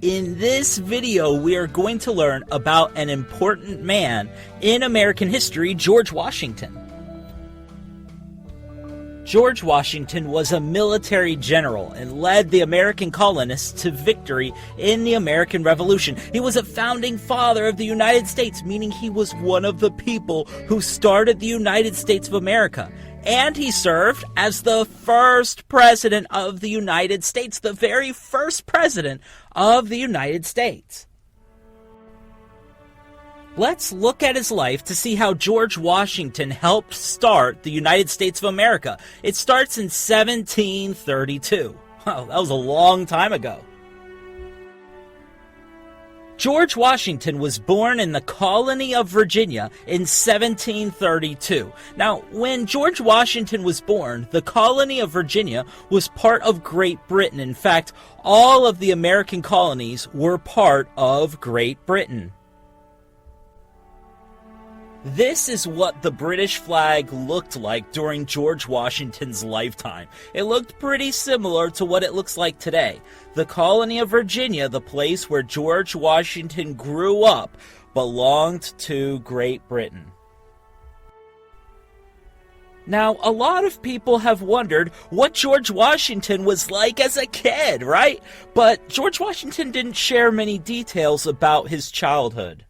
In this video, we are going to learn about an important man in American history, George Washington. George Washington was a military general and led the American colonists to victory in the American Revolution. He was a founding father of the United States, meaning he was one of the people who started the United States of America. And he served as the first president of the United States, the very first president of the United States. Let's look at his life to see how George Washington helped start the United States of America. It starts in 1732. Wow, that was a long time ago. George Washington was born in the colony of Virginia in 1732. Now, when George Washington was born, the colony of Virginia was part of Great Britain. In fact, all of the American colonies were part of Great Britain. This is what the British flag looked like during George Washington's lifetime. It looked pretty similar to what it looks like today. The colony of Virginia, the place where George Washington grew up, belonged to Great Britain. Now, a lot of people have wondered what George Washington was like as a kid, right? But George Washington didn't share many details about his childhood.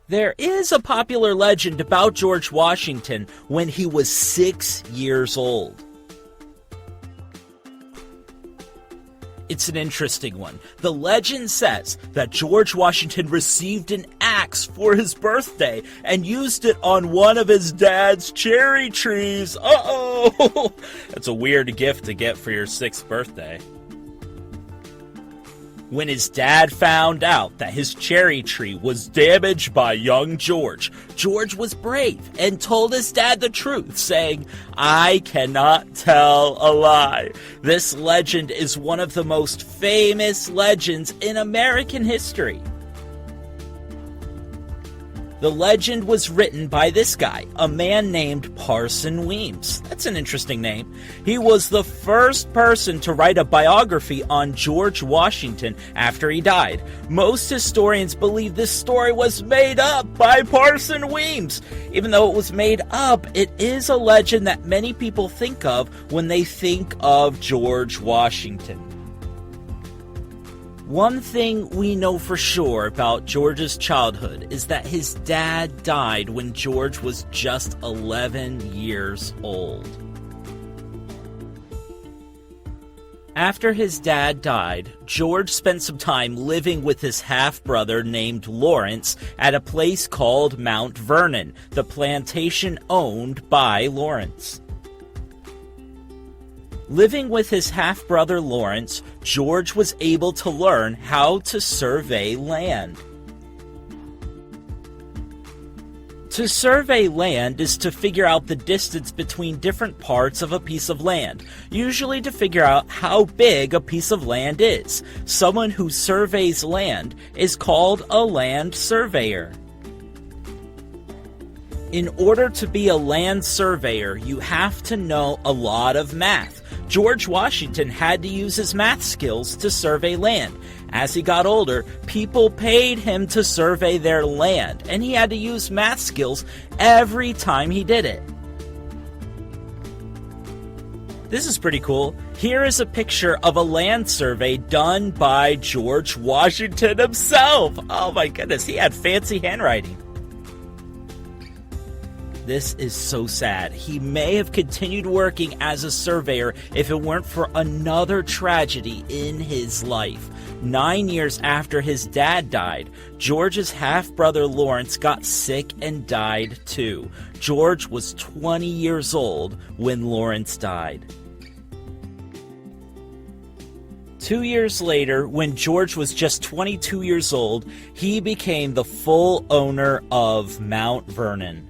There is a popular legend about George Washington when he was 6 years old. It's an interesting one. The legend says that George Washington received an axe for his birthday and used it on one of his dad's cherry trees. Uh-oh! That's a weird gift to get for your 6th birthday. When his dad found out that his cherry tree was damaged by young George, George was brave and told his dad the truth, saying, "I cannot tell a lie." This legend is one of the most famous legends in American history. The legend was written by this guy, a man named Parson Weems. That's an interesting name. He was the first person to write a biography on George Washington after he died. Most historians believe this story was made up by Parson Weems. Even though it was made up, it is a legend that many people think of when they think of George Washington. One thing we know for sure about George's childhood is that his dad died when George was just 11 years old. After his dad died, George spent some time living with his half-brother named Lawrence at a place called Mount Vernon, the plantation owned by Lawrence. Living with his half-brother Lawrence, George was able to learn how to survey land. To survey land is to figure out the distance between different parts of a piece of land, usually to figure out how big a piece of land is. Someone who surveys land is called a land surveyor. In order to be a land surveyor, you have to know a lot of math. George Washington had to use his math skills to survey land. As he got older, people paid him to survey their land, and he had to use math skills every time he did it. This is pretty cool. Here is a picture of a land survey done by George Washington himself. Oh my goodness, he had fancy handwriting. This is so sad. He may have continued working as a surveyor if it weren't for another tragedy in his life. 9 years after his dad died, George's half-brother Lawrence got sick and died too. George was 20 years old when Lawrence died. 2 years later, when George was just 22 years old, he became the full owner of Mount Vernon.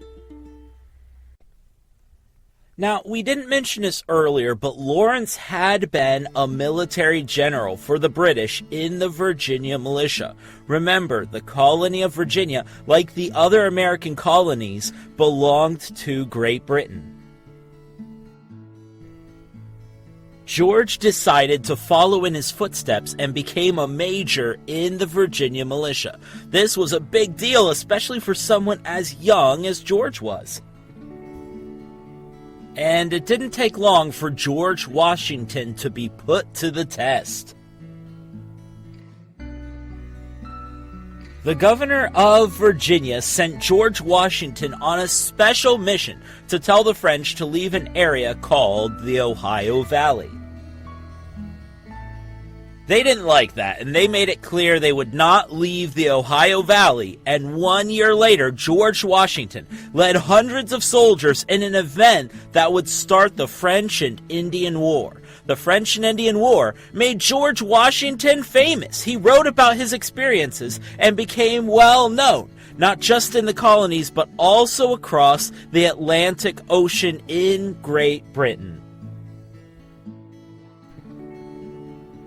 Now, we didn't mention this earlier, but Lawrence had been a military general for the British in the Virginia militia. Remember, the colony of Virginia, like the other American colonies, belonged to Great Britain. George decided to follow in his footsteps and became a major in the Virginia militia. This was a big deal, especially for someone as young as George was. And it didn't take long for George Washington to be put to the test. The governor of Virginia sent George Washington on a special mission to tell the French to leave an area called the Ohio Valley. They didn't like that, and they made it clear they would not leave the Ohio Valley, and 1 year later, George Washington led hundreds of soldiers in an event that would start the French and Indian War. The French and Indian War made George Washington famous. He wrote about his experiences and became well known, not just in the colonies, but also across the Atlantic Ocean in Great Britain.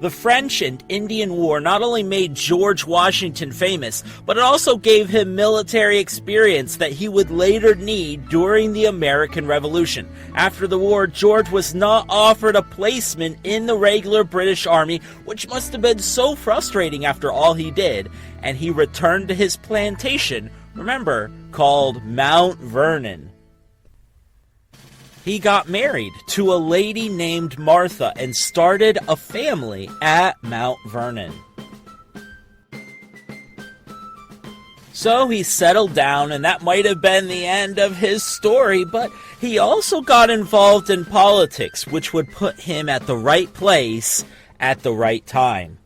The French and Indian War not only made George Washington famous, but it also gave him military experience that he would later need during the American Revolution. After the war, George was not offered a placement in the regular British Army, which must have been so frustrating after all he did, and he returned to his plantation, remember, called Mount Vernon. He got married to a lady named Martha and started a family at Mount Vernon. So he settled down, and that might have been the end of his story, but he also got involved in politics, which would put him at the right place at the right time.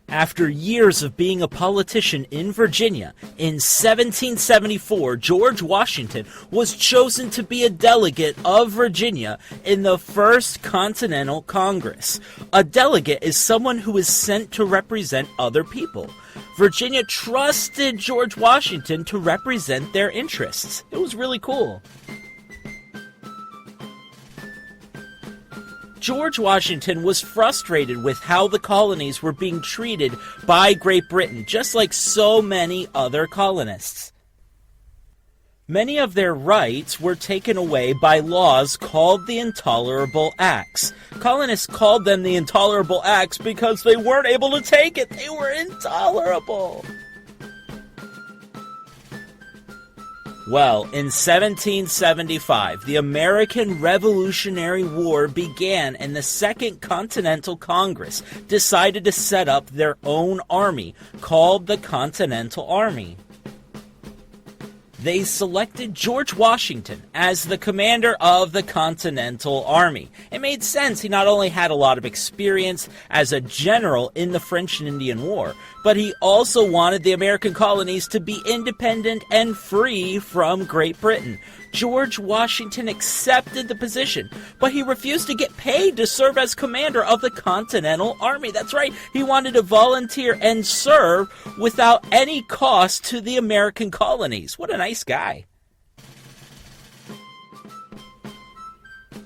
After years of being a politician in Virginia, in 1774, George Washington was chosen to be a delegate of Virginia in the First Continental Congress. A delegate is someone who is sent to represent other people. Virginia trusted George Washington to represent their interests. It was really cool. George Washington was frustrated with how the colonies were being treated by Great Britain, just like so many other colonists. Many of their rights were taken away by laws called the Intolerable Acts. Colonists called them the Intolerable Acts because they weren't able to take it. They were intolerable. Well, in 1775, the American Revolutionary War began, and the Second Continental Congress decided to set up their own army, called the Continental Army. They selected George Washington as the commander of the Continental Army. It made sense. He not only had a lot of experience as a general in the French and Indian War, but he also wanted the American colonies to be independent and free from Great Britain. George Washington accepted the position, but he refused to get paid to serve as commander of the Continental Army. That's right, he wanted to volunteer and serve without any cost to the American colonies. What a nice guy.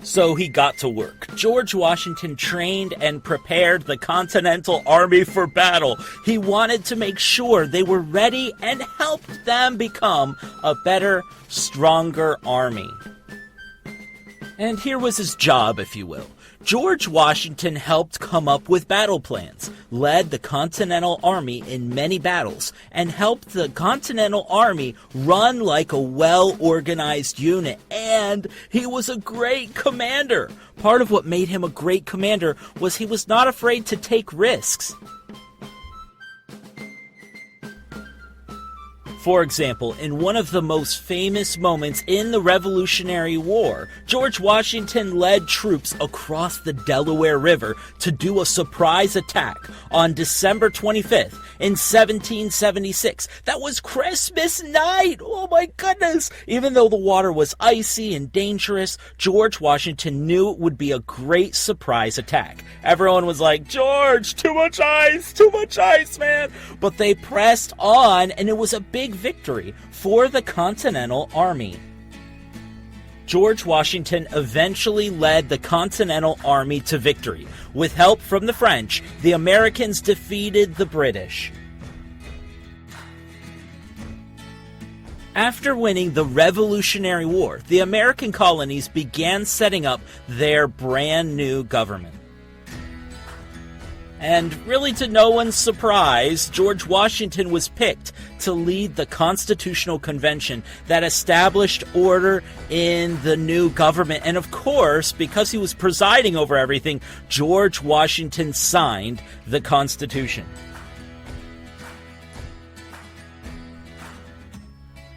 So he got to work. George Washington trained and prepared the Continental Army for battle. He wanted to make sure they were ready and helped them become a better, stronger army. And here was his job, if you will. George Washington helped come up with battle plans, led the Continental Army in many battles, and helped the Continental Army run like a well-organized unit. And he was a great commander. Part of what made him a great commander was he was not afraid to take risks. For example, in one of the most famous moments in the Revolutionary War, George Washington led troops across the Delaware River to do a surprise attack on December 25th in 1776. That was Christmas night! Oh my goodness! Even though the water was icy and dangerous, George Washington knew it would be a great surprise attack. Everyone was like, George, too much ice, man! But they pressed on, and it was a big victory for the Continental Army. George Washington eventually led the Continental Army to victory. With help from the French, the Americans defeated the British. After winning the Revolutionary War, the American colonies began setting up their brand new government. And really to no one's surprise, George Washington was picked to lead the Constitutional Convention that established order in the new government. And of course, because he was presiding over everything, George Washington signed the Constitution.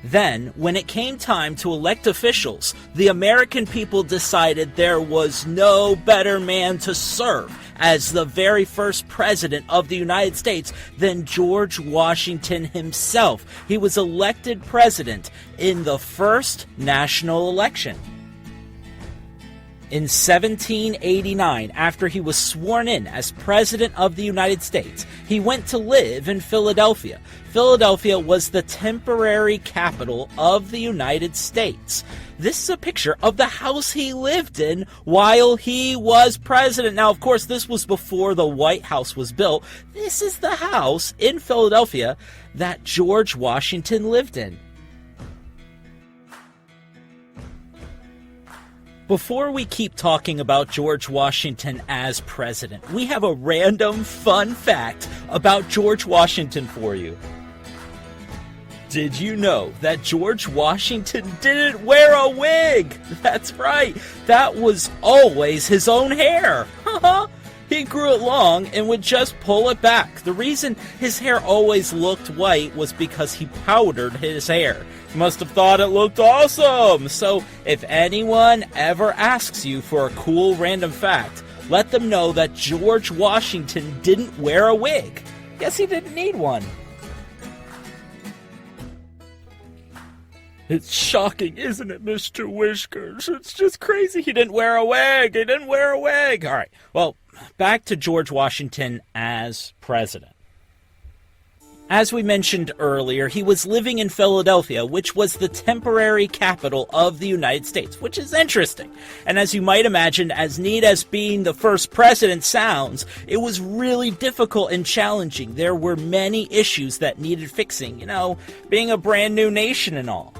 Then, when it came time to elect officials, the American people decided there was no better man to serve as the very first president of the United States than George Washington himself. He was elected president in the first national election. In 1789, after he was sworn in as President of the United States, he went to live in Philadelphia. Philadelphia was the temporary capital of the United States. This is a picture of the house he lived in while he was president. Now, of course, this was before the White House was built. This is the house in Philadelphia that George Washington lived in. Before we keep talking about George Washington as president, we have a random fun fact about George Washington for you. Did you know that George Washington didn't wear a wig? That's right, that was always his own hair. He grew it long and would just pull it back. The reason his hair always looked white was because he powdered his hair. He must have thought it looked awesome. So if anyone ever asks you for a cool random fact, let them know that George Washington didn't wear a wig. Guess he didn't need one. It's shocking, isn't it, Mr. Whiskers? It's just crazy. He didn't wear a wig. He didn't wear a wig. All right. Well, back to George Washington as president. As we mentioned earlier, he was living in Philadelphia, which was the temporary capital of the United States, which is interesting. And as you might imagine, as neat as being the first president sounds, it was really difficult and challenging. There were many issues that needed fixing, being a brand new nation and all.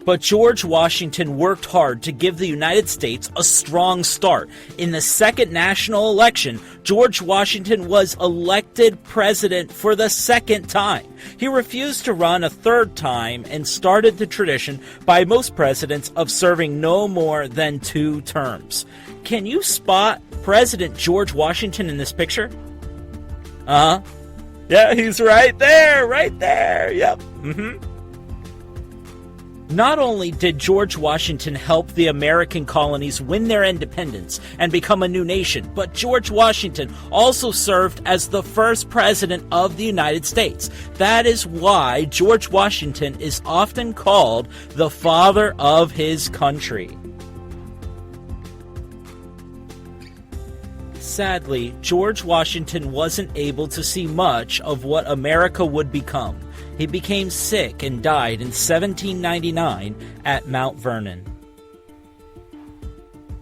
But George Washington worked hard to give the United States a strong start. In the second national election, George Washington was elected president for the second time. He refused to run a third time and started the tradition by most presidents of serving no more than 2 terms. Can you spot President George Washington in this picture? Yeah, he's right there, yep, Not only did George Washington help the American colonies win their independence and become a new nation, but George Washington also served as the first president of the United States. That is why George Washington is often called the father of his country. Sadly, George Washington wasn't able to see much of what America would become. He became sick and died in 1799 at Mount Vernon.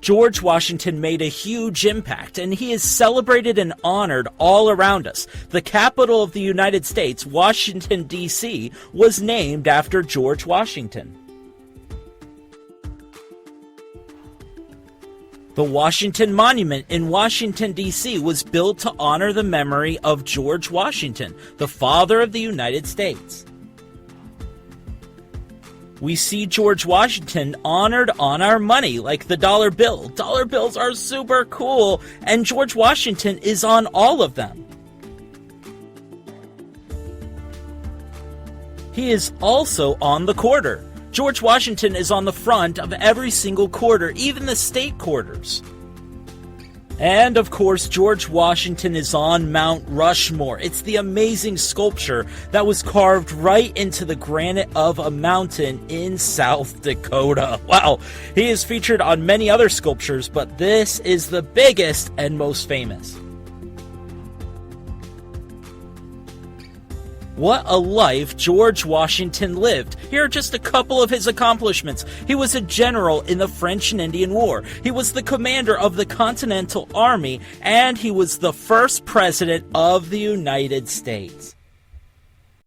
George Washington made a huge impact, and he is celebrated and honored all around us. The capital of the United States, Washington, D.C., was named after George Washington. The Washington Monument in Washington, D.C. was built to honor the memory of George Washington, the father of the United States. We see George Washington honored on our money, like the dollar bill. Dollar bills are super cool, and George Washington is on all of them. He is also on the quarter. George Washington is on the front of every single quarter, even the state quarters. And, of course, George Washington is on Mount Rushmore. It's the amazing sculpture that was carved right into the granite of a mountain in South Dakota. Wow, he is featured on many other sculptures, but this is the biggest and most famous. What a life George Washington lived. Here are just a couple of his accomplishments. He was a general in the French and Indian War. He was the commander of the Continental Army, and he was the first president of the United States.